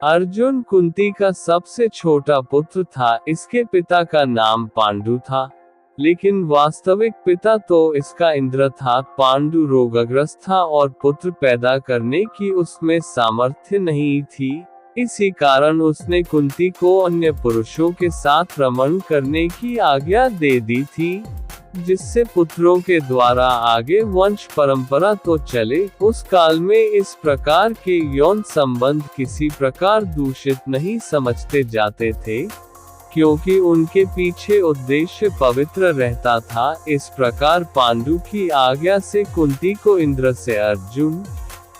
अर्जुन कुंती का सबसे छोटा पुत्र था। इसके पिता का नाम पांडु था, लेकिन वास्तविक पिता तो इसका इंद्र था। पांडु रोगग्रस्त था और पुत्र पैदा करने की उसमें सामर्थ्य नहीं थी। इसी कारण उसने कुंती को अन्य पुरुषों के साथ रमण करने की आज्ञा दे दी थी, जिससे पुत्रों के द्वारा आगे वंश परंपरा तो चले। उस काल में इस प्रकार के यौन संबंध किसी प्रकार दूषित नहीं समझते जाते थे, क्योंकि उनके पीछे उद्देश्य पवित्र रहता था। इस प्रकार पांडु की आज्ञा से कुंती को इंद्र से अर्जुन,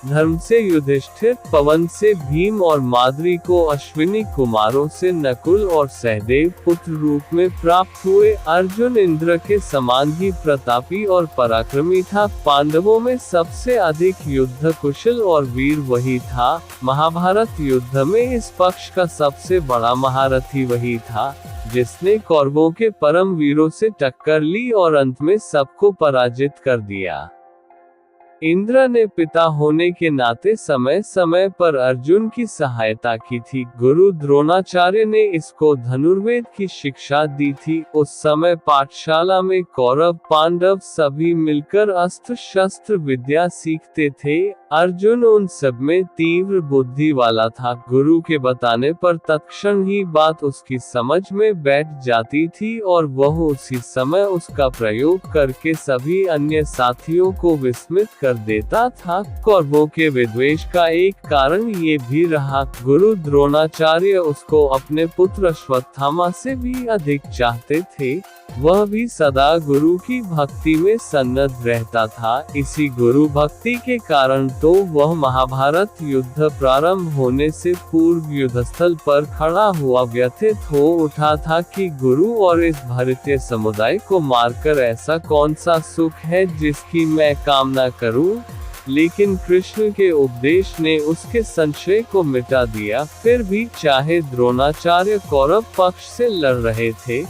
धर्म से युधिष्ठिर, पवन से भीम और माद्री को अश्विनी कुमारों से नकुल और सहदेव पुत्र रूप में प्राप्त हुए। अर्जुन इंद्र के समान ही प्रतापी और पराक्रमी था। पांडवों में सबसे अधिक युद्ध कुशल और वीर वही था। महाभारत युद्ध में इस पक्ष का सबसे बड़ा महारथी वही था, जिसने कौरवों के परम वीरों से टक्कर ली और अंत में सबको पराजित कर दिया। इंद्र ने पिता होने के नाते समय समय पर अर्जुन की सहायता की थी। गुरु द्रोणाचार्य ने इसको धनुर्वेद की शिक्षा दी थी। उस समय पाठशाला में कौरव पांडव सभी मिलकर अस्त्र शस्त्र विद्या सीखते थे। अर्जुन उन सब में तीव्र बुद्धि वाला था। गुरु के बताने पर तत्क्षण ही बात उसकी समझ में बैठ जाती थी और वह उसी समय उसका प्रयोग करके सभी अन्य साथियों को विस्मित कर देता था। कौरवों के विद्वेष का एक कारण ये भी रहा, गुरु द्रोणाचार्य उसको अपने पुत्र अश्वत्थामा से भी अधिक चाहते थे। वह भी सदा गुरु की भक्ति में सन्नद्ध रहता था। इसी गुरु भक्ति के कारण तो वह महाभारत युद्ध प्रारंभ होने से पूर्व युद्धस्थल पर खड़ा हुआ व्यथित हो उठा था कि गुरु और इस भारतीय समुदाय को मारकर ऐसा कौन सा सुख है जिसकी मैं कामना करूं। लेकिन कृष्ण के उपदेश ने उसके संशय को मिटा दिया। फिर भी चाहे द्रोणाचार्य कौरव पक्ष से लड़ रहे थे,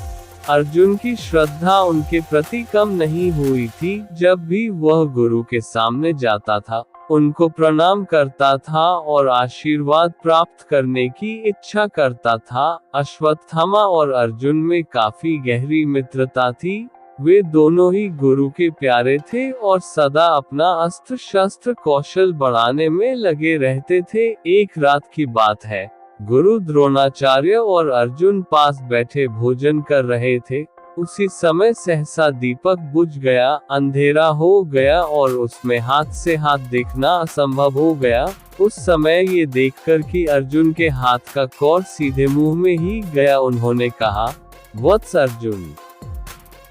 अर्जुन की श्रद्धा उनके प्रति कम नहीं हुई थी। जब भी वह गुरु के सामने जाता था, उनको प्रणाम करता था और आशीर्वाद प्राप्त करने की इच्छा करता था। अश्वत्थामा और अर्जुन में काफी गहरी मित्रता थी। वे दोनों ही गुरु के प्यारे थे और सदा अपना अस्त्र शस्त्र कौशल बढ़ाने में लगे रहते थे। एक रात की बात है, गुरु द्रोणाचार्य और अर्जुन पास बैठे भोजन कर रहे थे। उसी समय सहसा दीपक बुझ गया, अंधेरा हो गया और उसमें हाथ से हाथ देखना असंभव हो गया। उस समय ये देखकर कि अर्जुन के हाथ का कौर सीधे मुंह में ही गया, उन्होंने कहा, वत्स अर्जुन,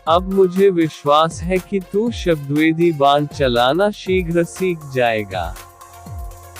अब मुझे विश्वास है कि तू शब्दवेदी बाण चलाना शीघ्र सीख जाएगा।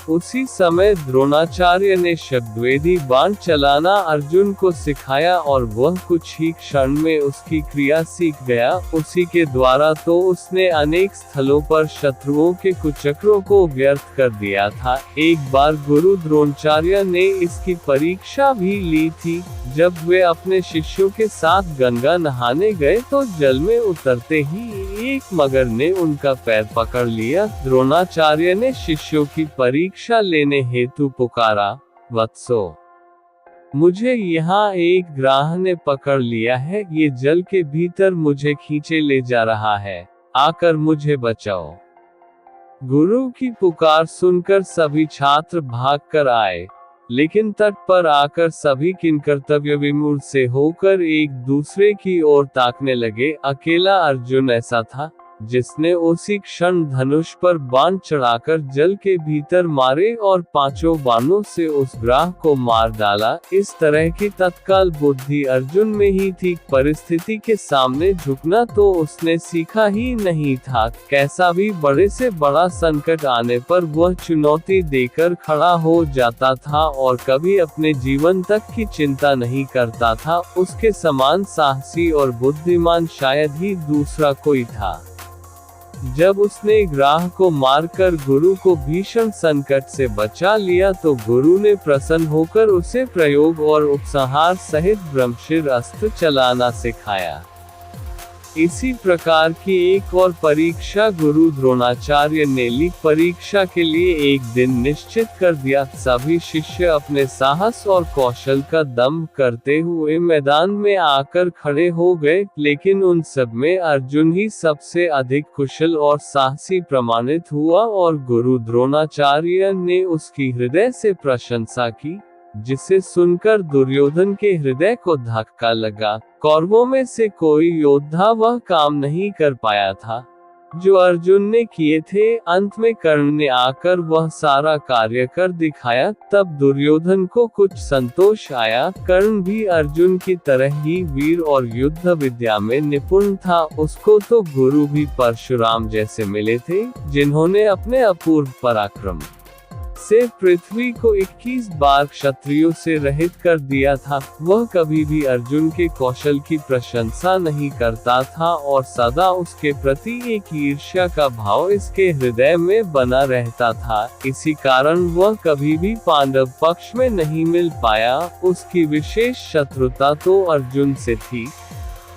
उसी समय द्रोणाचार्य ने शब्दवेदी बाण चलाना अर्जुन को सिखाया और वह कुछ ही क्षण में उसकी क्रिया सीख गया। उसी के द्वारा तो उसने अनेक स्थलों पर शत्रुओं के कुचक्रों को व्यर्थ कर दिया था। एक बार गुरु द्रोणाचार्य ने इसकी परीक्षा भी ली थी। जब वे अपने शिष्यों के साथ गंगा नहाने गए तो जल में उतरते ही एक मगर ने उनका पैर पकड़ लिया। द्रोणाचार्य ने शिष्यों की परीक्षा लेने हेतु पुकारा, वत्सो, मुझे यहाँ एक ग्राह ने पकड़ लिया है। ये जल के भीतर मुझे खींचे ले जा रहा है, आकर मुझे बचाओ। गुरु की पुकार सुनकर सभी छात्र भाग कर आए, लेकिन तट पर आकर सभी किंकर्तव्य विमूढ़ से होकर एक दूसरे की ओर ताकने लगे। अकेला अर्जुन ऐसा था जिसने उसी क्षण धनुष पर बाण चढ़ाकर जल के भीतर मारे और पांचों बाणों से उस ग्राह को मार डाला। इस तरह की तत्काल बुद्धि अर्जुन में ही थी। परिस्थिति के सामने झुकना तो उसने सीखा ही नहीं था। कैसा भी बड़े से बड़ा संकट आने पर वह चुनौती देकर खड़ा हो जाता था और कभी अपने जीवन तक की चिंता नहीं करता था। उसके समान साहसी और बुद्धिमान शायद ही दूसरा कोई था। जब उसने ग्राह को मारकर गुरु को भीषण संकट से बचा लिया तो गुरु ने प्रसन्न होकर उसे प्रयोग और उपसंहार सहित ब्रह्मशिर अस्त्र चलाना सिखाया। इसी प्रकार की एक और परीक्षा गुरु द्रोणाचार्य ने ली। परीक्षा के लिए एक दिन निश्चित कर दिया। सभी शिष्य अपने साहस और कौशल का दम्भ करते हुए मैदान में आकर खड़े हो गए, लेकिन उन सब में अर्जुन ही सबसे अधिक कुशल और साहसी प्रमाणित हुआ और गुरु द्रोणाचार्य ने उसकी हृदय से प्रशंसा की, जिसे सुनकर दुर्योधन के हृदय को धक्का लगा। कौरवों में से कोई योद्धा वह काम नहीं कर पाया था जो अर्जुन ने किए थे। अंत में कर्ण ने आकर वह सारा कार्य कर दिखाया। तब दुर्योधन को कुछ संतोष आया। कर्ण भी अर्जुन की तरह ही वीर और युद्ध विद्या में निपुण था। उसको तो गुरु भी परशुराम जैसे मिले थे, जिन्होंने अपने अपूर्व पराक्रम से पृथ्वी को 21 बार क्षत्रियों से रहित कर दिया था। वह कभी भी अर्जुन के कौशल की प्रशंसा नहीं करता था और सदा उसके प्रति एक ईर्ष्या का भाव इसके हृदय में बना रहता था। इसी कारण वह कभी भी पांडव पक्ष में नहीं मिल पाया। उसकी विशेष शत्रुता तो अर्जुन से थी,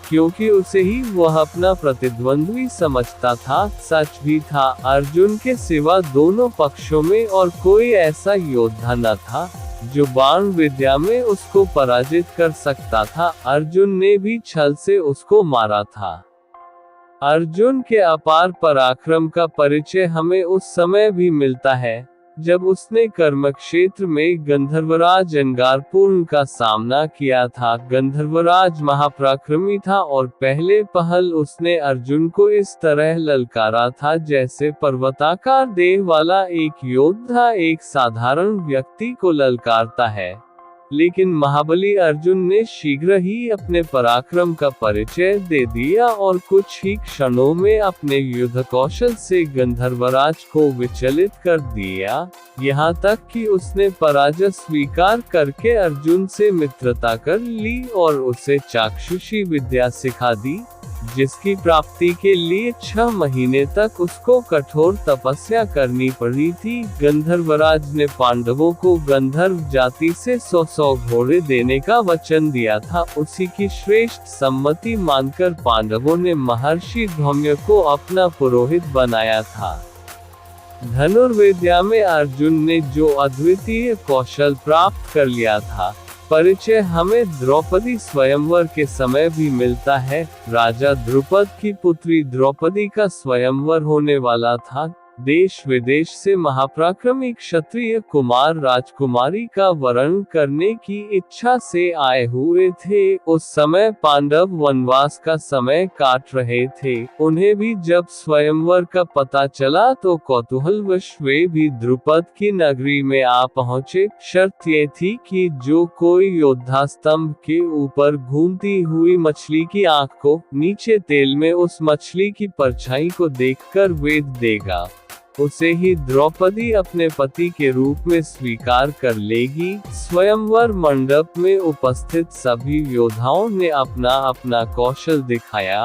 क्योंकि उसे ही वह अपना प्रतिद्वंद्वी समझता था। सच भी था, अर्जुन के सिवा दोनों पक्षों में और कोई ऐसा योद्धा न था जो बाण विद्या में उसको पराजित कर सकता था। अर्जुन ने भी छल से उसको मारा था। अर्जुन के अपार पराक्रम का परिचय हमें उस समय भी मिलता है जब उसने कर्म क्षेत्र में गंधर्वराज अंगारपूर्ण का सामना किया था। गंधर्वराज महापराक्रमी था और पहले पहल उसने अर्जुन को इस तरह ललकारा था जैसे पर्वताकार देह वाला एक योद्धा एक साधारण व्यक्ति को ललकारता है। लेकिन महाबली अर्जुन ने शीघ्र ही अपने पराक्रम का परिचय दे दिया और कुछ ही क्षणों में अपने युद्ध कौशल से गंधर्वराज को विचलित कर दिया, यहाँ तक कि उसने पराजय स्वीकार करके अर्जुन से मित्रता कर ली और उसे चाक्षुषी विद्या सिखा दी, जिसकी प्राप्ति के लिए 6 महीने तक उसको कठोर तपस्या करनी पड़ी थी। गंधर्वराज ने पांडवों को गंधर्व जाति से 100 घोड़े देने का वचन दिया था। उसी की श्रेष्ठ सम्मति मानकर पांडवों ने महर्षि धौम्य को अपना पुरोहित बनाया था। धनुर्विद्या में अर्जुन ने जो अद्वितीय कौशल प्राप्त कर लिया था, परिचय हमें द्रौपदी स्वयंवर के समय भी मिलता है। राजा द्रुपद की पुत्री द्रौपदी का स्वयंवर होने वाला था। देश विदेश से महापराक्रमी क्षत्रिय कुमार राजकुमारी का वरण करने की इच्छा से आए हुए थे। उस समय पांडव वनवास का समय काट रहे थे। उन्हें भी जब स्वयंवर का पता चला तो कौतूहलवश वे भी द्रुपद की नगरी में आ पहुँचे। शर्त ये थी कि जो कोई योद्धा स्तंभ के ऊपर घूमती हुई मछली की आंख को नीचे तेल में उस मछली की परछाई को देखकर वेद देगा, उसे ही द्रौपदी अपने पति के रूप में स्वीकार कर लेगी। स्वयंवर मंडप में उपस्थित सभी योद्धाओं ने अपना अपना कौशल दिखाया,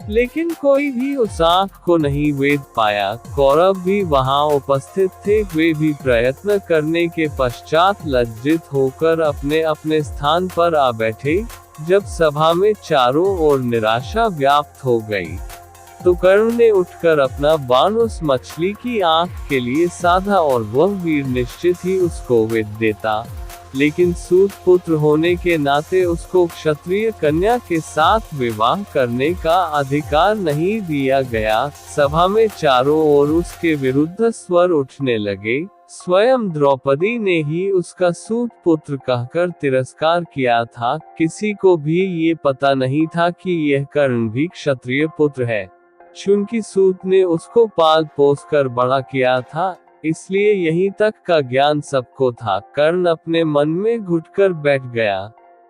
लेकिन कोई भी उस आंख को नहीं वेद पाया। कौरव भी वहां उपस्थित थे। वे भी प्रयत्न करने के पश्चात लज्जित होकर अपने अपने स्थान पर आ बैठे। जब सभा में चारों ओर निराशा व्याप्त हो गई तो कर्ण ने उठकर अपना बाण उस मछली की आंख के लिए साधा और वह वीर निश्चित ही उसको वेद देता। लेकिन सूत पुत्र होने के नाते उसको क्षत्रिय कन्या के साथ विवाह करने का अधिकार नहीं दिया गया। सभा में चारों ओर उसके विरुद्ध स्वर उठने लगे। स्वयं द्रौपदी ने ही उसका सूत पुत्र कहकर तिरस्कार किया था। किसी को भी ये पता नहीं था कि यह कर्ण भी क्षत्रिय पुत्र है। चूंकि सूत ने उसको पाल पोस कर बड़ा किया था, इसलिए यहीं तक का ज्ञान सबको था। कर्ण अपने मन में घुटकर बैठ गया।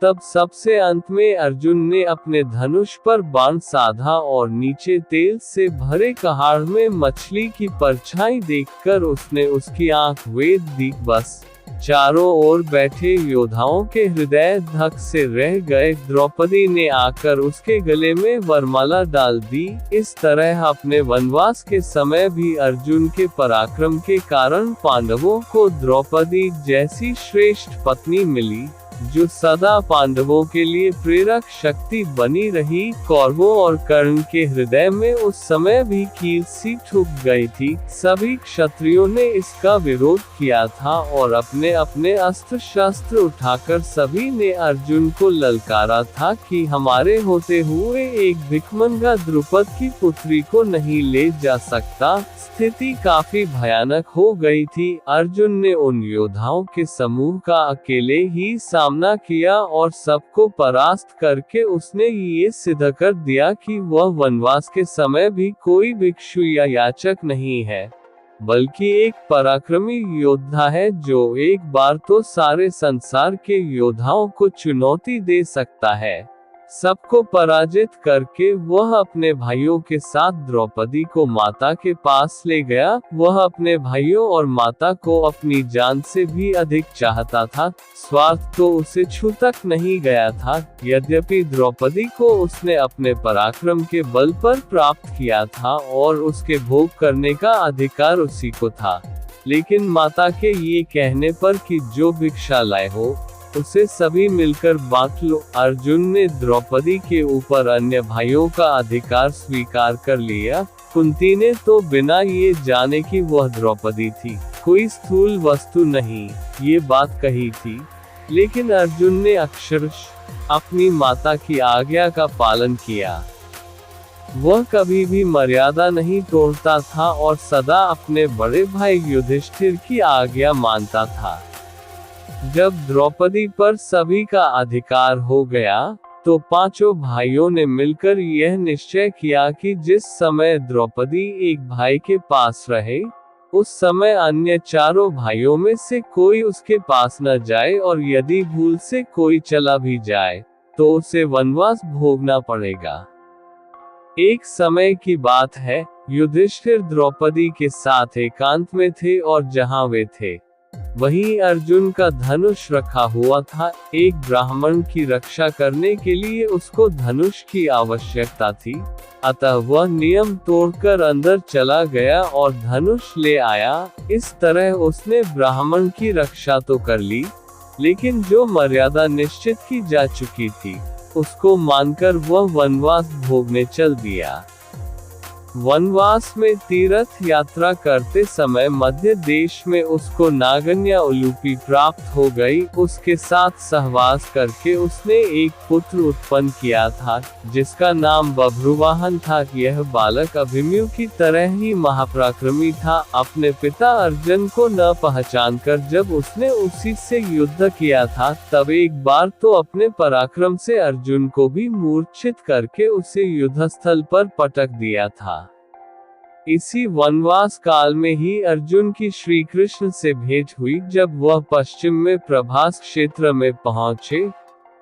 तब सबसे अंत में अर्जुन ने अपने धनुष पर बाण साधा और नीचे तेल से भरे कहाड़ में मछली की परछाई देखकर उसने उसकी आंख वेद दी। बस चारों ओर बैठे योद्धाओं के हृदय धक से रह गए। द्रौपदी ने आकर उसके गले में वरमाला डाल दी। इस तरह अपने वनवास के समय भी अर्जुन के पराक्रम के कारण पांडवों को द्रौपदी जैसी श्रेष्ठ पत्नी मिली। जो सदा पांडवों के लिए प्रेरक शक्ति बनी रही। कौरवों और कर्ण के हृदय में उस समय भी कील सी ठुक गई थी। सभी क्षत्रियों ने इसका विरोध किया था और अपने अपने अस्त्र शस्त्र उठाकर सभी ने अर्जुन को ललकारा था कि हमारे होते हुए एक भिखमंगा द्रुपद की पुत्री को नहीं ले जा सकता। स्थिति काफी भयानक हो गई थी। अर्जुन ने उन योद्धाओं के समूह का अकेले ही सामना किया और सबको परास्त करके उसने ये सिद्ध कर दिया कि वह वनवास के समय भी कोई भिक्षु या याचक नहीं है, बल्कि एक पराक्रमी योद्धा है जो एक बार तो सारे संसार के योद्धाओं को चुनौती दे सकता है। सबको पराजित करके वह अपने भाइयों के साथ द्रौपदी को माता के पास ले गया। वह अपने भाइयों और माता को अपनी जान से भी अधिक चाहता था। स्वार्थ तो उसे छू तक नहीं गया था। यद्यपि द्रौपदी को उसने अपने पराक्रम के बल पर प्राप्त किया था और उसके भोग करने का अधिकार उसी को था, लेकिन माता के ये कहने पर कि जो भिक्षा लाए हो उसे सभी मिलकर बांट लो। अर्जुन ने द्रौपदी के ऊपर अन्य भाइयों का अधिकार स्वीकार कर लिया। कुंती ने तो बिना ये जाने कि वह द्रौपदी थी, कोई स्थूल वस्तु नहीं, ये बात कही थी, लेकिन अर्जुन ने अक्षरशः अपनी माता की आज्ञा का पालन किया। वह कभी भी मर्यादा नहीं तोड़ता था और सदा अपने बड़े भाई युधिष्ठिर की आज्ञा मानता था। जब द्रौपदी पर सभी का अधिकार हो गया, तो पांचों भाइयों ने मिलकर यह निश्चय किया कि जिस समय द्रौपदी एक भाई के पास रहे, उस समय अन्य चारों भाइयों में से कोई उसके पास न जाए, और यदि भूल से कोई चला भी जाए, तो उसे वनवास भोगना पड़ेगा। एक समय की बात है, युधिष्ठिर द्रौपदी के साथ एकांत में थे और जहां वे थे, वहीं अर्जुन का धनुष रखा हुआ था। एक ब्राह्मण की रक्षा करने के लिए उसको धनुष की आवश्यकता थी, अतः वह नियम तोड़कर अंदर चला गया और धनुष ले आया। इस तरह उसने ब्राह्मण की रक्षा तो कर ली, लेकिन जो मर्यादा निश्चित की जा चुकी थी, उसको मानकर वह वनवास भोगने चल दिया। वनवास में तीर्थ यात्रा करते समय मध्य देश में उसको नागन्या उलूपी प्राप्त हो गई। उसके साथ सहवास करके उसने एक पुत्र उत्पन्न किया था, जिसका नाम बभ्रुवाहन था। यह बालक अभिमन्यु की तरह ही महापराक्रमी था। अपने पिता अर्जुन को न पहचानकर जब उसने उसी से युद्ध किया था, तब एक बार तो अपने पराक्रम से अर्जुन को भी मूर्छित करके उसे युद्धस्थल पर पटक दिया था। इसी वनवास काल में ही अर्जुन की श्री कृष्ण से भेंट हुई। जब वह पश्चिम में प्रभास क्षेत्र में पहुंचे,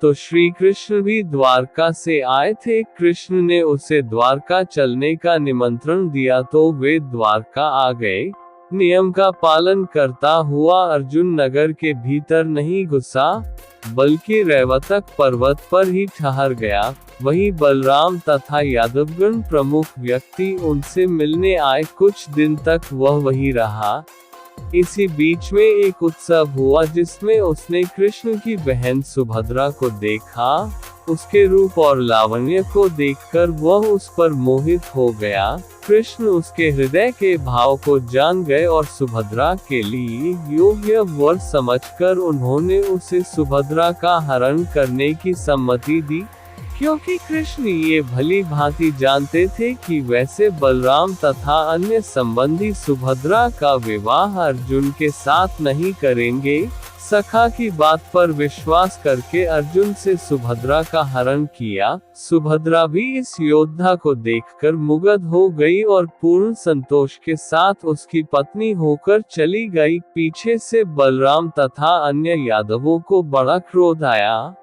तो श्री कृष्ण भी द्वारका से आए थे। कृष्ण ने उसे द्वारका चलने का निमंत्रण दिया तो वे द्वारका आ गए। नियम का पालन करता हुआ अर्जुन नगर के भीतर नहीं घुसा, बल्कि रैवतक पर्वत पर ही ठहर गया। वहीं बलराम तथा यादवगण प्रमुख व्यक्ति उनसे मिलने आए। कुछ दिन तक वह वही रहा। इसी बीच में एक उत्सव हुआ जिसमें उसने कृष्ण की बहन सुभद्रा को देखा। उसके रूप और लावण्य को देखकर वह उस पर मोहित हो गया। कृष्ण उसके हृदय के भाव को जान गए और सुभद्रा के लिए योग्य वर समझकर उन्होंने उसे सुभद्रा का हरण करने की सम्मति दी, क्योंकि कृष्ण ये भली भांति जानते थे कि वैसे बलराम तथा अन्य संबंधी सुभद्रा का विवाह अर्जुन के साथ नहीं करेंगे। सखा की बात पर विश्वास करके अर्जुन से सुभद्रा का हरण किया। सुभद्रा भी इस योद्धा को देखकर मुग्ध हो गई और पूर्ण संतोष के साथ उसकी पत्नी होकर चली गई। पीछे से बलराम तथा अन्य यादवों को बड़ा क्रोध आया,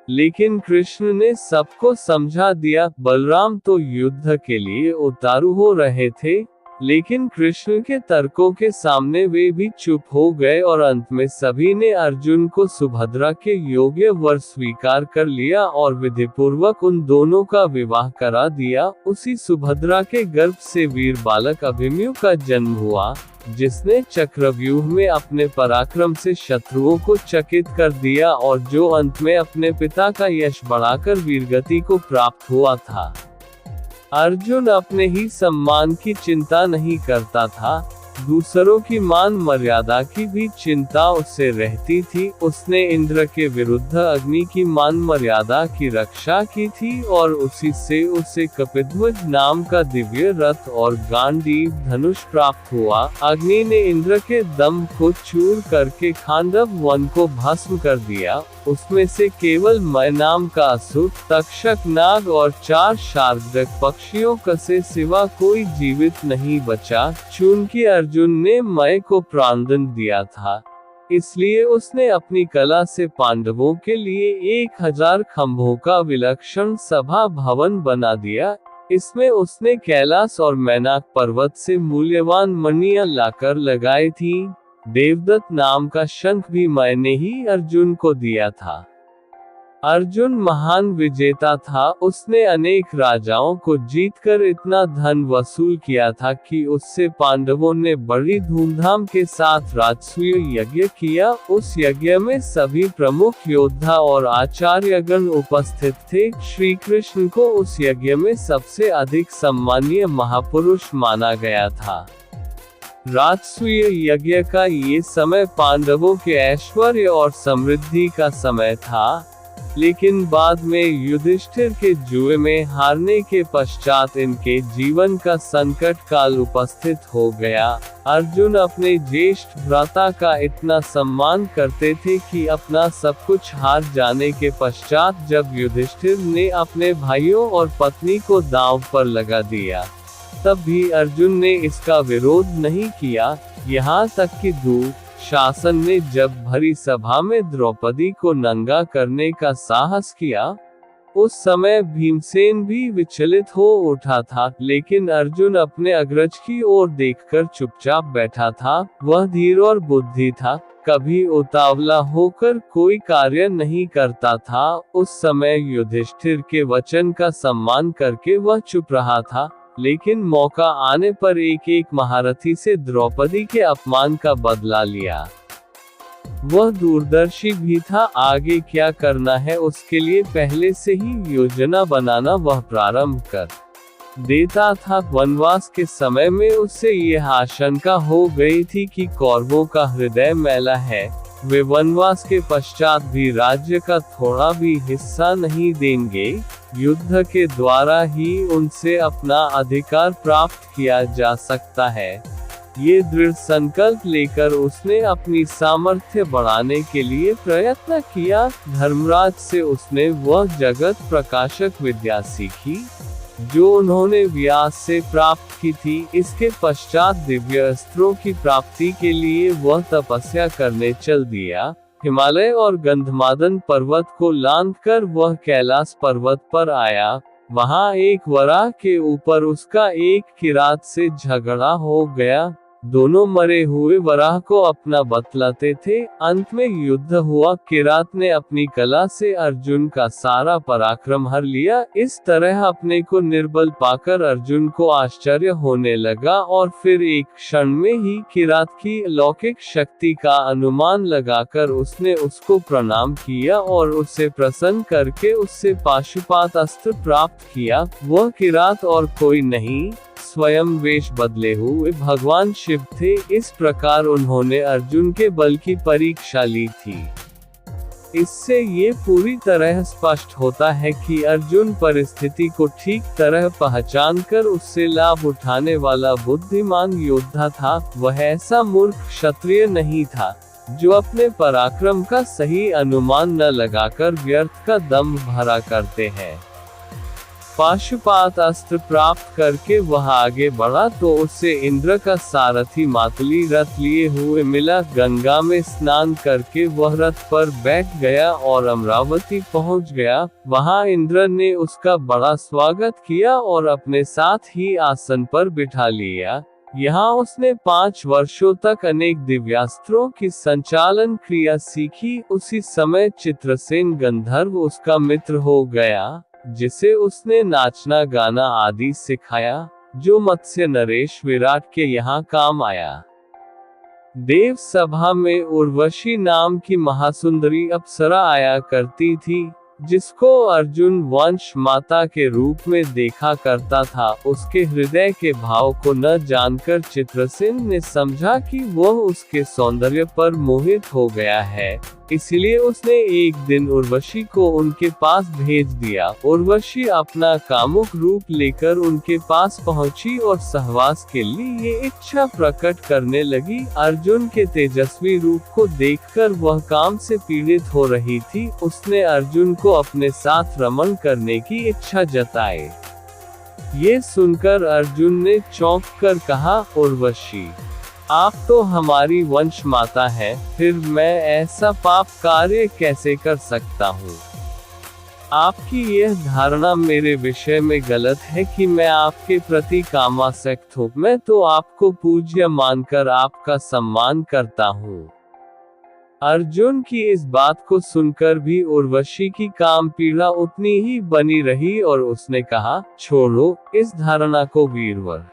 लेकिन कृष्ण ने सबको समझा दिया। बलराम तो युद्ध के लिए उतारू हो रहे थे, लेकिन कृष्ण के तर्कों के सामने वे भी चुप हो गए और अंत में सभी ने अर्जुन को सुभद्रा के योग्य वर स्वीकार कर लिया और विधिपूर्वक उन दोनों का विवाह करा दिया। उसी सुभद्रा के गर्भ से वीर बालक अभिमन्यु का जन्म हुआ। जिसने चक्रव्यूह में अपने पराक्रम से शत्रुओं को चकित कर दिया और जो अंत में अपने पिता का यश बढ़ाकर वीरगति को प्राप्त हुआ था। अर्जुन अपने ही सम्मान की चिंता नहीं करता था, दूसरों की मान मर्यादा की भी चिंता उससे रहती थी। उसने इंद्र के विरुद्ध अग्नि की मान मर्यादा की रक्षा की थी और उसी से उसे कपिध्वज नाम का दिव्य रथ और गांडीव धनुष प्राप्त हुआ। अग्नि ने इंद्र के दंभ को चूर करके खांडव वन को भस्म कर दिया। उसमें से केवल मय नाम का असुर, तक्षक नाग और 4 शार्दूल पक्षियों का से सिवा कोई जीवित नहीं बचा। चूंकि अर्जुन ने मय को प्राणदंड दिया था, इसलिए उसने अपनी कला से पांडवों के लिए 1000 खंभों का विलक्षण सभा भवन बना दिया। इसमें उसने कैलाश और मैनाक पर्वत से मूल्यवान मणियां लाकर लगाई थी। देवदत्त नाम का शंख भी मैंने ही अर्जुन को दिया था। अर्जुन महान विजेता था। उसने अनेक राजाओं को जीतकर इतना धन वसूल किया था कि उससे पांडवों ने बड़ी धूमधाम के साथ राजसूय यज्ञ किया। उस यज्ञ में सभी प्रमुख योद्धा और आचार्यगण उपस्थित थे। श्री कृष्ण को उस यज्ञ में सबसे अधिक सम्मानीय महापुरुष माना गया था। राजसूय यज्ञ का ये समय पांडवों के ऐश्वर्य और समृद्धि का समय था, लेकिन बाद में युधिष्ठिर के जुए में हारने के पश्चात इनके जीवन का संकट काल उपस्थित हो गया। अर्जुन अपने ज्येष्ठ भ्राता का इतना सम्मान करते थे कि अपना सब कुछ हार जाने के पश्चात जब युधिष्ठिर ने अपने भाइयों और पत्नी को दांव पर लगा दिया, तब भी अर्जुन ने इसका विरोध नहीं किया। यहाँ तक कि दुशासन ने जब भरी सभा में द्रौपदी को नंगा करने का साहस किया, उस समय भीमसेन भी विचलित हो उठा था, लेकिन अर्जुन अपने अग्रज की ओर देखकर चुपचाप बैठा था। वह धीर और बुद्धि था, कभी उतावला होकर कोई कार्य नहीं करता था। उस समय युधिष्ठिर के वचन का सम्मान करके वह चुप रहा था, लेकिन मौका आने पर एक महारथी से द्रौपदी के अपमान का बदला लिया। वह दूरदर्शी भी था। आगे क्या करना है उसके लिए पहले से ही योजना बनाना वह प्रारंभ कर देता था। वनवास के समय में उससे यह आशंका हो गई थी कि कौरवों का हृदय मैला है, वे वनवास के पश्चात भी राज्य का थोड़ा भी हिस्सा नहीं देंगे। युद्ध के द्वारा ही उनसे अपना अधिकार प्राप्त किया जा सकता है। ये दृढ़ संकल्प लेकर उसने अपनी सामर्थ्य बढ़ाने के लिए प्रयत्न किया। धर्मराज से उसने वह जगत प्रकाशक विद्या सीखी जो उन्होंने व्यास से प्राप्त की थी। इसके पश्चात दिव्य अस्त्रों की प्राप्ति के लिए वह तपस्या करने चल दिया। हिमालय और गंधमादन पर्वत को लांघकर वह कैलाश पर्वत पर आया। वहां एक वराह के ऊपर उसका एक किरात से झगड़ा हो गया। दोनों मरे हुए वराह को अपना बतलाते थे। अंत में युद्ध हुआ। किरात ने अपनी कला से अर्जुन का सारा पराक्रम हर लिया। इस तरह अपने को निर्बल पाकर अर्जुन को आश्चर्य होने लगा और फिर एक क्षण में ही किरात की अलौकिक शक्ति का अनुमान लगाकर उसने उसको प्रणाम किया और उसे प्रसन्न करके उससे पाशुपात अस्त्र प्राप्त किया। वह किरात और कोई नहीं, स्वयं वेश बदले हुए भगवान शिव थे। इस प्रकार उन्होंने अर्जुन के बल की परीक्षा ली थी। इससे ये पूरी तरह स्पष्ट होता है कि अर्जुन परिस्थिति को ठीक तरह पहचानकर उससे लाभ उठाने वाला बुद्धिमान योद्धा था। वह ऐसा मूर्ख क्षत्रिय नहीं था जो अपने पराक्रम का सही अनुमान न लगाकर व्यर्थ का दंभ भरा करते हैं। पाशुपात अस्त्र प्राप्त करके वह आगे बढ़ा तो उससे इंद्र का सारथी मातली रथ लिए हुए मिला। गंगा में स्नान करके वह रथ पर बैठ गया और अमरावती पहुंच गया। वहां इंद्र ने उसका बड़ा स्वागत किया और अपने साथ ही आसन पर बिठा लिया। यहाँ उसने 5 वर्षों तक अनेक दिव्यास्त्रों की संचालन क्रिया सीखी। उसी समय चित्रसेन गंधर्व उसका मित्र हो गया, जिसे उसने नाचना गाना आदि सिखाया, जो मत्स्य नरेश विराट के यहाँ काम आया। देव सभा में उर्वशी नाम की महासुंदरी अप्सरा आया करती थी, जिसको अर्जुन वंश माता के रूप में देखा करता था। उसके हृदय के भाव को न जानकर चित्रसेन ने समझा कि वह उसके सौंदर्य पर मोहित हो गया है, इसलिए उसने एक दिन उर्वशी को उनके पास भेज दिया। उर्वशी अपना कामुक रूप लेकर उनके पास पहुंची और सहवास के लिए इच्छा प्रकट करने लगी। अर्जुन के तेजस्वी रूप को देखकर वह काम से पीड़ित हो रही थी। उसने अर्जुन को अपने साथ रमण करने की इच्छा जताई। ये सुनकर अर्जुन ने चौंक कर कहा, उर्वशी, आप तो हमारी वंश माता है, फिर मैं ऐसा पाप कार्य कैसे कर सकता हूँ? आपकी यह धारणा मेरे विषय में गलत है कि मैं आपके प्रति कामासक्त हूँ। मैं तो आपको पूज्य मानकर आपका सम्मान करता हूँ। अर्जुन की इस बात को सुनकर भी उर्वशी की काम पीड़ा उतनी ही बनी रही और उसने कहा, छोड़ो इस धारणा को वीरवर,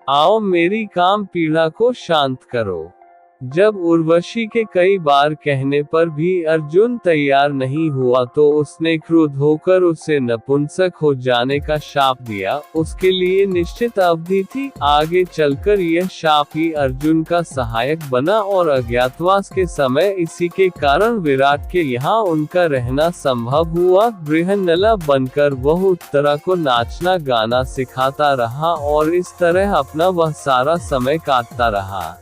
आओ मेरी काम पीड़ा को शांत करो। जब उर्वशी के कई बार कहने पर भी अर्जुन तैयार नहीं हुआ तो उसने क्रुद्ध होकर उसे नपुंसक हो जाने का शाप दिया। उसके लिए निश्चित अवधि थी। आगे चलकर यह शाप ही अर्जुन का सहायक बना और अज्ञातवास के समय इसी के कारण विराट के यहाँ उनका रहना संभव हुआ। बृहन्नला बनकर वह उत्तरा को नाचना गाना सिखाता रहा और इस तरह अपना वह सारा समय काटता रहा।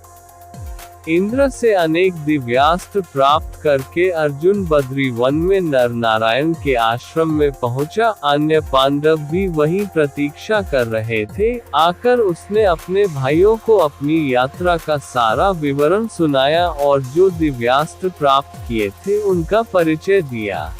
इंद्र से अनेक दिव्यास्त्र प्राप्त करके अर्जुन बद्री वन में नर नारायण के आश्रम में पहुंचा। अन्य पांडव भी वहीं प्रतीक्षा कर रहे थे। आकर उसने अपने भाइयों को अपनी यात्रा का सारा विवरण सुनाया और जो दिव्यास्त्र प्राप्त किए थे उनका परिचय दिया।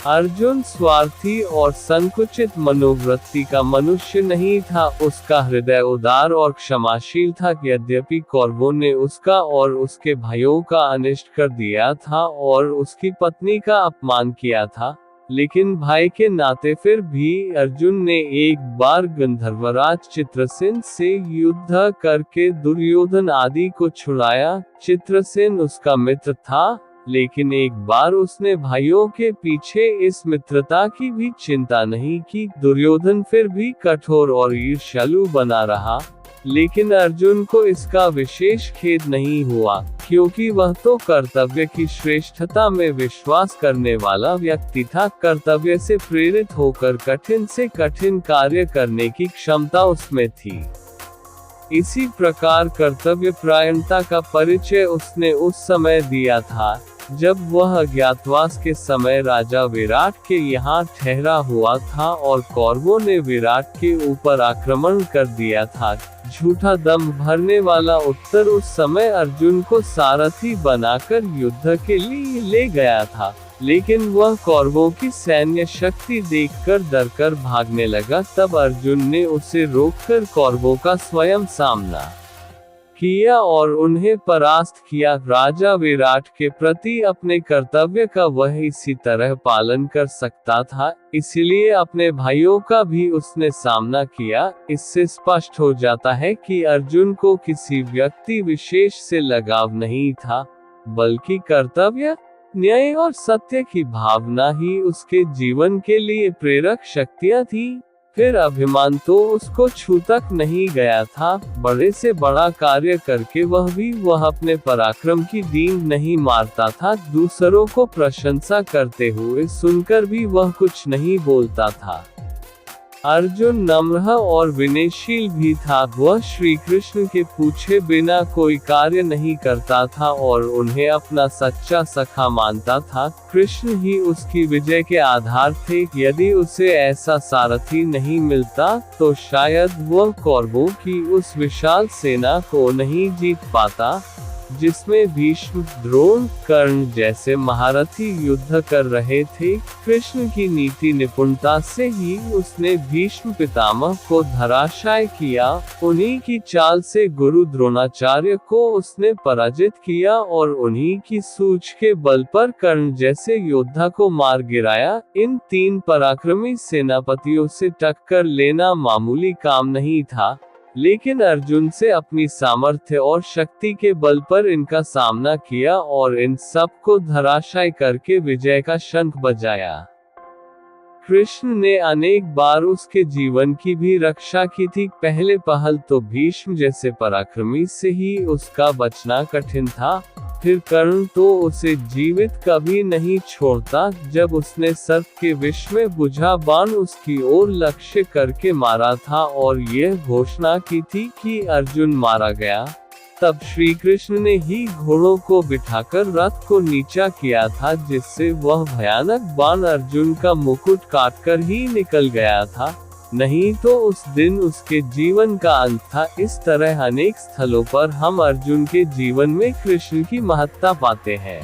अर्जुन स्वार्थी और संकुचित मनोवृत्ति का मनुष्य नहीं था। उसका हृदय उदार और क्षमाशील था। यद्यपि कौरवों ने उसका और उसके भाइयों का अनिष्ट कर दिया था और उसकी पत्नी का अपमान किया था, लेकिन भाई के नाते फिर भी अर्जुन ने एक बार गंधर्वराज चित्रसेन से युद्ध करके दुर्योधन आदि को छुड़ाया। चित्रसेन उसका मित्र था, लेकिन एक बार उसने भाइयों के पीछे इस मित्रता की भी चिंता नहीं की। दुर्योधन फिर भी कठोर और ईर्ष्यालु बना रहा, लेकिन अर्जुन को इसका विशेष खेद नहीं हुआ, क्योंकि वह तो कर्तव्य की श्रेष्ठता में विश्वास करने वाला व्यक्ति था। कर्तव्य से प्रेरित होकर कठिन से कठिन कार्य करने की क्षमता उसमें थी। इसी प्रकार कर्तव्य परायणता का परिचय उसने उस समय दिया था जब वह अज्ञातवास के समय राजा विराट के यहाँ ठहरा हुआ था और कौरवों ने विराट के ऊपर आक्रमण कर दिया था। झूठा दम भरने वाला उत्तर उस समय अर्जुन को सारथी बनाकर युद्ध के लिए ले गया था, लेकिन वह कौरवों की सैन्य शक्ति देखकर डरकर भागने लगा। तब अर्जुन ने उसे रोककर कौरवों का स्वयं सामना किया और उन्हें परास्त किया। राजा विराट के प्रति अपने कर्तव्य का वह इसी तरह पालन कर सकता था, इसलिए अपने भाइयों का भी उसने सामना किया। इससे स्पष्ट हो जाता है कि अर्जुन को किसी व्यक्ति विशेष से लगाव नहीं था, बल्कि कर्तव्य, न्याय और सत्य की भावना ही उसके जीवन के लिए प्रेरक शक्तियाँ थी। फिर अभिमान तो उसको छू तक नहीं गया था। बड़े से बड़ा कार्य करके वह अपने पराक्रम की डींग नहीं मारता था। दूसरों को प्रशंसा करते हुए सुनकर भी वह कुछ नहीं बोलता था। अर्जुन नम्र और विनयशील भी था। वह श्री कृष्ण के पूछे बिना कोई कार्य नहीं करता था और उन्हें अपना सच्चा सखा मानता था। कृष्ण ही उसकी विजय के आधार थे। यदि उसे ऐसा सारथी नहीं मिलता तो शायद वह कौरवों की उस विशाल सेना को नहीं जीत पाता, जिसमें भीष्म, द्रोण, कर्ण जैसे महारथी युद्ध कर रहे थे। कृष्ण की नीति निपुणता से ही उसने भीष्म पितामह को धराशायी किया। उन्हीं की चाल से गुरु द्रोणाचार्य को उसने पराजित किया और उन्हीं की सूझ के बल पर कर्ण जैसे योद्धा को मार गिराया। इन तीन पराक्रमी सेनापतियों से टक्कर लेना मामूली काम नहीं था, लेकिन अर्जुन से अपनी सामर्थ्य और शक्ति के बल पर इनका सामना किया और इन सब को धराशायी करके विजय का शंख बजाया। कृष्ण ने अनेक बार उसके जीवन की भी रक्षा की थी। पहले पहल तो भीष्म जैसे पराक्रमी से ही उसका बचना कठिन था, फिर कर्ण तो उसे जीवित कभी नहीं छोड़ता। जब उसने सर्प के विष में बुझा बाण उसकी ओर लक्ष्य करके मारा था और यह घोषणा की थी कि अर्जुन मारा गया, तब श्री कृष्ण ने ही घोड़ों को बिठाकर रथ को नीचा किया था, जिससे वह भयानक बाण अर्जुन का मुकुट काटकर ही निकल गया था, नहीं तो उस दिन उसके जीवन का अंत था। इस तरह अनेक स्थलों पर हम अर्जुन के जीवन में कृष्ण की महत्ता पाते हैं।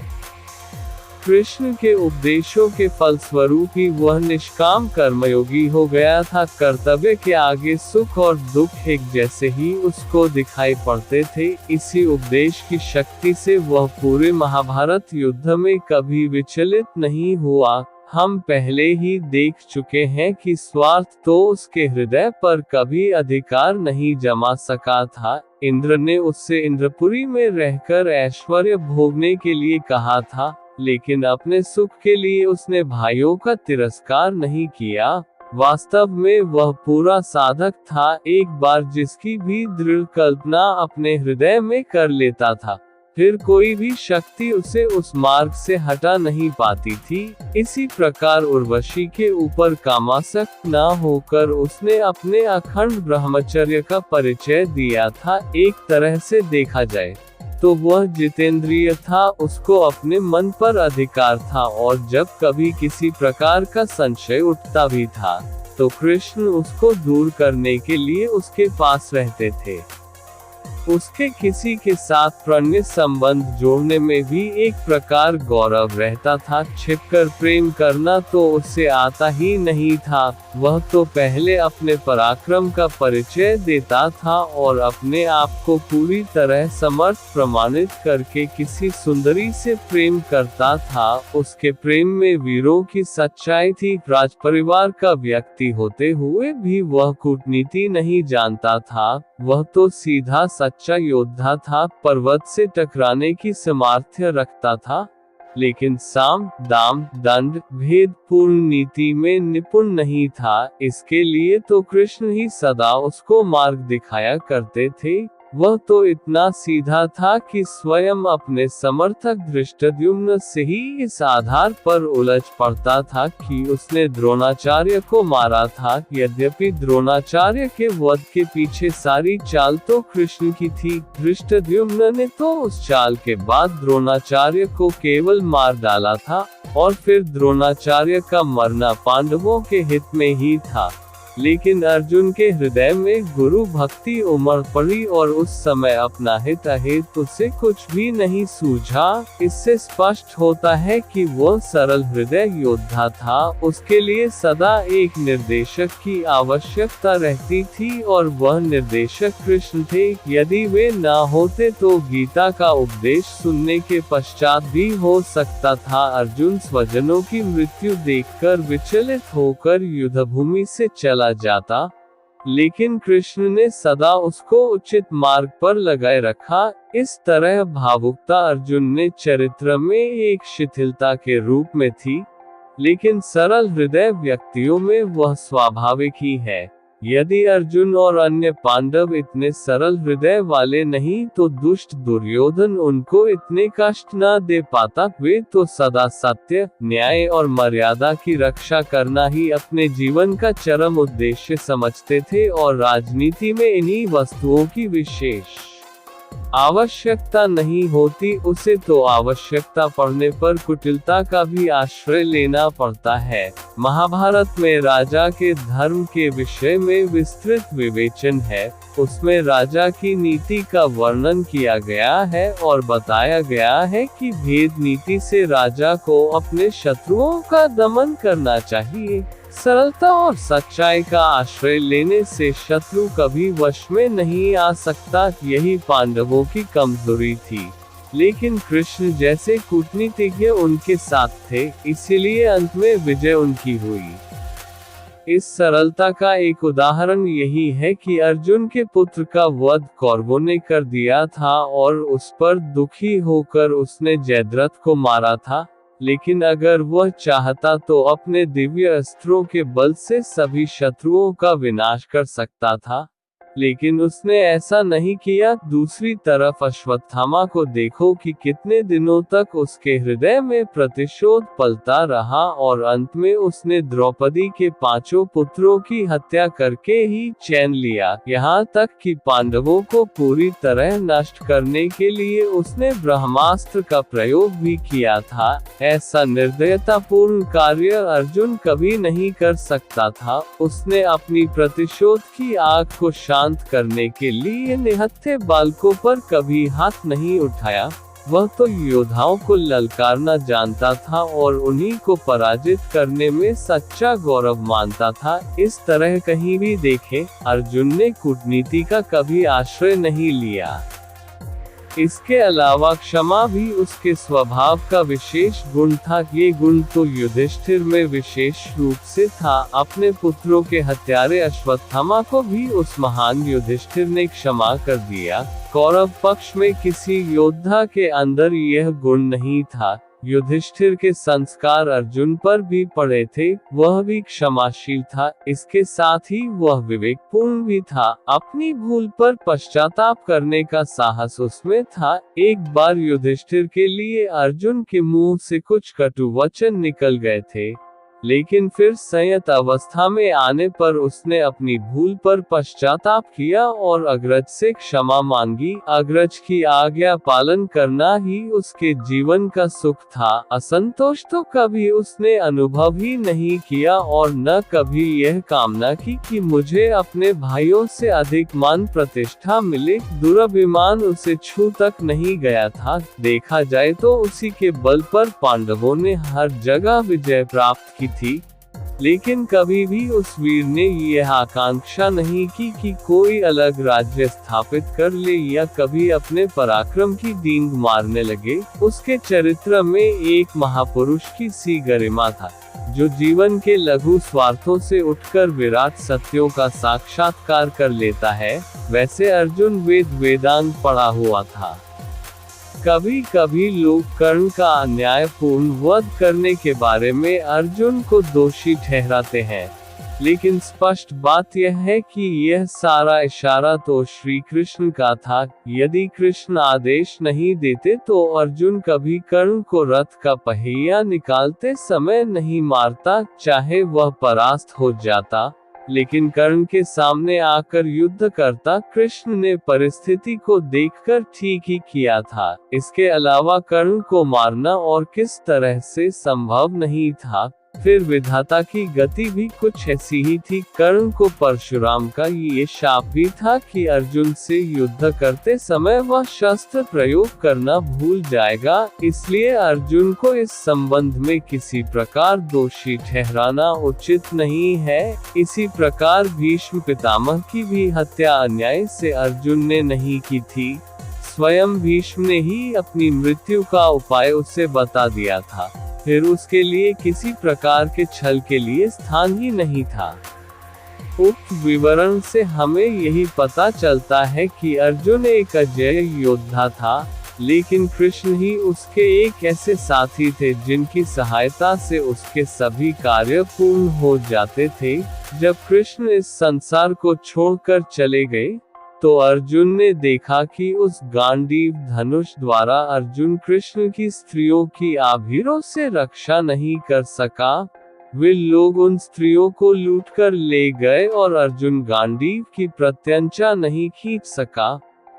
कृष्ण के उपदेशों के फलस्वरूप ही वह निष्काम कर्मयोगी हो गया था। कर्तव्य के आगे सुख और दुख एक जैसे ही उसको दिखाई पड़ते थे। इसी उपदेश की शक्ति से वह पूरे महाभारत युद्ध में कभी विचलित नहीं हुआ। हम पहले ही देख चुके हैं कि स्वार्थ तो उसके हृदय पर कभी अधिकार नहीं जमा सका था। इंद्र ने उससे इंद्रपुरी में रहकर ऐश्वर्य भोगने के लिए कहा था, लेकिन अपने सुख के लिए उसने भाइयों का तिरस्कार नहीं किया। वास्तव में वह पूरा साधक था, एक बार जिसकी भी दृढ़ कल्पना अपने हृदय में कर लेता था, फिर कोई भी शक्ति उसे उस मार्ग से हटा नहीं पाती थी। इसी प्रकार उर्वशी के ऊपर कामासक्त न होकर उसने अपने अखंड ब्रह्मचर्य का परिचय दिया था। एक तरह से देखा जाए तो वह जितेंद्रिय था, उसको अपने मन पर अधिकार था और जब कभी किसी प्रकार का संशय उठता भी था तो कृष्ण उसको दूर करने के लिए उसके पास रहते थे। उसके किसी के साथ प्रणय संबंध जोड़ने में भी एक प्रकार गौरव रहता था। छिपकर प्रेम करना तो उससे आता ही नहीं था। वह तो पहले अपने पराक्रम का परिचय देता था और अपने आप को पूरी तरह समर्थ प्रमाणित करके किसी सुंदरी से प्रेम करता था। उसके प्रेम में वीरों की सच्चाई थी। राजपरिवार का व्यक्ति होते हुए भी वह कूटनीति नहीं जानता था। वह तो सीधा सच्चा योद्धा था, पर्वत से टकराने की सामर्थ्य रखता था, लेकिन साम, दाम, दंड, भेद पूर्ण नीति में निपुण नहीं था। इसके लिए तो कृष्ण ही सदा उसको मार्ग दिखाया करते थे। वह तो इतना सीधा था कि स्वयं अपने समर्थक धृष्टद्युम्न से ही इस आधार पर उलझ पड़ता था कि उसने द्रोणाचार्य को मारा था। यद्यपि द्रोणाचार्य के वध के पीछे सारी चाल तो कृष्ण की थी, धृष्टद्युम्न ने तो उस चाल के बाद द्रोणाचार्य को केवल मार डाला था और फिर द्रोणाचार्य का मरना पांडवों के हित में ही था। लेकिन अर्जुन के हृदय में गुरु भक्ति उमड़ पड़ी और उस समय अपना हित अहित उसे कुछ भी नहीं सूझा। इससे स्पष्ट होता है कि वह सरल हृदय योद्धा था। उसके लिए सदा एक निर्देशक की आवश्यकता रहती थी और वह निर्देशक कृष्ण थे। यदि वे न होते तो गीता का उपदेश सुनने के पश्चात भी हो सकता था अर्जुन स्वजनों की मृत्यु देखकर विचलित होकर युद्धभूमि से चला जाता, लेकिन कृष्ण ने सदा उसको उचित मार्ग पर लगाए रखा। इस तरह भावुकता अर्जुन ने चरित्र में एक शिथिलता के रूप में थी, लेकिन सरल हृदय व्यक्तियों में वह स्वाभाविक ही है। यदि अर्जुन और अन्य पांडव इतने सरल हृदय वाले नहीं तो दुष्ट दुर्योधन उनको इतने कष्ट न दे पाता। वे तो सदा सत्य, न्याय और मर्यादा की रक्षा करना ही अपने जीवन का चरम उद्देश्य समझते थे और राजनीति में इन्हीं वस्तुओं की विशेष आवश्यकता नहीं होती। उसे तो आवश्यकता पड़ने पर कुटिलता का भी आश्रय लेना पड़ता है। महाभारत में राजा के धर्म के विषय में विस्तृत विवेचन है। उसमें राजा की नीति का वर्णन किया गया है और बताया गया है कि भेद नीति से राजा को अपने शत्रुओं का दमन करना चाहिए। सरलता और सच्चाई का आश्रय लेने से शत्रु कभी वश में नहीं आ सकता। यही पांडवों की कमजोरी थी, लेकिन कृष्ण जैसे कूटनीतिज्ञ उनके साथ थे, इसीलिए अंत में विजय उनकी हुई। इस सरलता का एक उदाहरण यही है कि अर्जुन के पुत्र का वध कौरवों ने कर दिया था और उस पर दुखी होकर उसने जयद्रथ को मारा था, लेकिन अगर वह चाहता तो अपने दिव्य अस्त्रों के बल से सभी शत्रुओं का विनाश कर सकता था, लेकिन उसने ऐसा नहीं किया। दूसरी तरफ अश्वत्थामा को देखो कि कितने दिनों तक उसके हृदय में प्रतिशोध पलता रहा और अंत में उसने द्रौपदी के 5 पुत्रों की हत्या करके ही चैन लिया, यहाँ तक कि पांडवों को पूरी तरह नष्ट करने के लिए उसने ब्रह्मास्त्र का प्रयोग भी किया था। ऐसा निर्दयतापूर्ण कार्य अर्जुन कभी नहीं कर सकता था। उसने अपनी प्रतिशोध की आग को शांत करने के लिए निहत्थे बालकों पर कभी हाथ नहीं उठाया। वह तो योद्धाओं को ललकारना जानता था और उन्हीं को पराजित करने में सच्चा गौरव मानता था। इस तरह कहीं भी देखें, अर्जुन ने कूटनीति का कभी आश्रय नहीं लिया। इसके अलावा क्षमा भी उसके स्वभाव का विशेष गुण था। ये गुण तो युधिष्ठिर में विशेष रूप से था। अपने पुत्रों के हत्यारे अश्वत्थामा को भी उस महान युधिष्ठिर ने क्षमा कर दिया। कौरव पक्ष में किसी योद्धा के अंदर यह गुण नहीं था। युधिष्ठिर के संस्कार अर्जुन पर भी पड़े थे। वह भी क्षमाशील था, इसके साथ ही वह विवेकपूर्ण भी था। अपनी भूल पर पश्चाताप करने का साहस उसमें था। एक बार युधिष्ठिर के लिए अर्जुन के मुंह से कुछ कटु वचन निकल गए थे, लेकिन फिर संयत अवस्था में आने पर उसने अपनी भूल पर पश्चाताप किया और अग्रज से क्षमा मांगी। अग्रज की आज्ञा पालन करना ही उसके जीवन का सुख था। असंतोष तो कभी उसने अनुभव ही नहीं किया और न कभी यह कामना की कि मुझे अपने भाइयों से अधिक मान प्रतिष्ठा मिले। दुराभिमान उसे छू तक नहीं गया था। देखा जाए तो उसी के बल पर पांडवों ने हर जगह विजय प्राप्त की थी, लेकिन कभी भी उस वीर ने यह आकांक्षा नहीं की कि कोई अलग राज्य स्थापित कर ले या कभी अपने पराक्रम की डींग मारने लगे। उसके चरित्र में एक महापुरुष की सी गरिमा था, जो जीवन के लघु स्वार्थों से उठकर विराट सत्यों का साक्षात्कार कर लेता है। वैसे अर्जुन वेदांग पढ़ा हुआ था। कभी कभी लोग कर्ण का अन्यायपूर्ण वध करने के बारे में अर्जुन को दोषी ठहराते हैं, लेकिन स्पष्ट बात यह है कि यह सारा इशारा तो श्री कृष्ण का था। यदि कृष्ण आदेश नहीं देते तो अर्जुन कभी कर्ण को रथ का पहिया निकालते समय नहीं मारता, चाहे वह परास्त हो जाता, लेकिन कर्ण के सामने आकर युद्ध करता। कृष्ण ने परिस्थिति को देखकर ठीक ही किया था। इसके अलावा कर्ण को मारना और किस तरह से संभव नहीं था। फिर विधाता की गति भी कुछ ऐसी ही थी। कर्ण को परशुराम का ये शाप भी था कि अर्जुन से युद्ध करते समय वह शस्त्र प्रयोग करना भूल जाएगा, इसलिए अर्जुन को इस संबंध में किसी प्रकार दोषी ठहराना उचित नहीं है। इसी प्रकार भीष्म पितामह की भी हत्या अन्याय से अर्जुन ने नहीं की थी। स्वयं भीष्म ने ही अपनी मृत्यु का उपाय उसे बता दिया था, फिर उसके लिए किसी प्रकार के छल के लिए स्थान ही नहीं था। उक्त विवरण से हमें यही पता चलता है कि अर्जुन एक अजेय योद्धा था, लेकिन कृष्ण ही उसके एक ऐसे साथी थे जिनकी सहायता से उसके सभी कार्य पूर्ण हो जाते थे। जब कृष्ण इस संसार को छोड़कर चले गए तो अर्जुन ने देखा कि उस गांडीव धनुष द्वारा अर्जुन कृष्ण की स्त्रियों की आभीरों से रक्षा नहीं कर सका। वे लोग उन स्त्रियों को लूटकर ले गए और अर्जुन गांडीव की प्रत्यंचा नहीं खींच सका।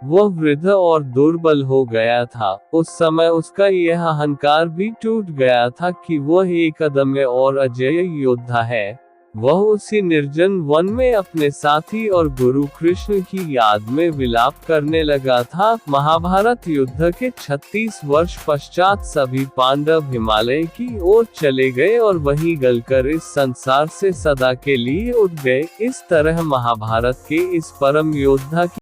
वह वृद्ध और दुर्बल हो गया था। उस समय उसका यह अहंकार भी टूट गया था कि वह एक अदम्य और अजेय योद्धा है। वह उसी निर्जन वन में अपने साथी और गुरु कृष्ण की याद में विलाप करने लगा था। महाभारत युद्ध के 36 वर्ष पश्चात सभी पांडव हिमालय की ओर चले गए और वहीं गलकर इस संसार से सदा के लिए उठ गए। इस तरह महाभारत के इस परम योद्धा की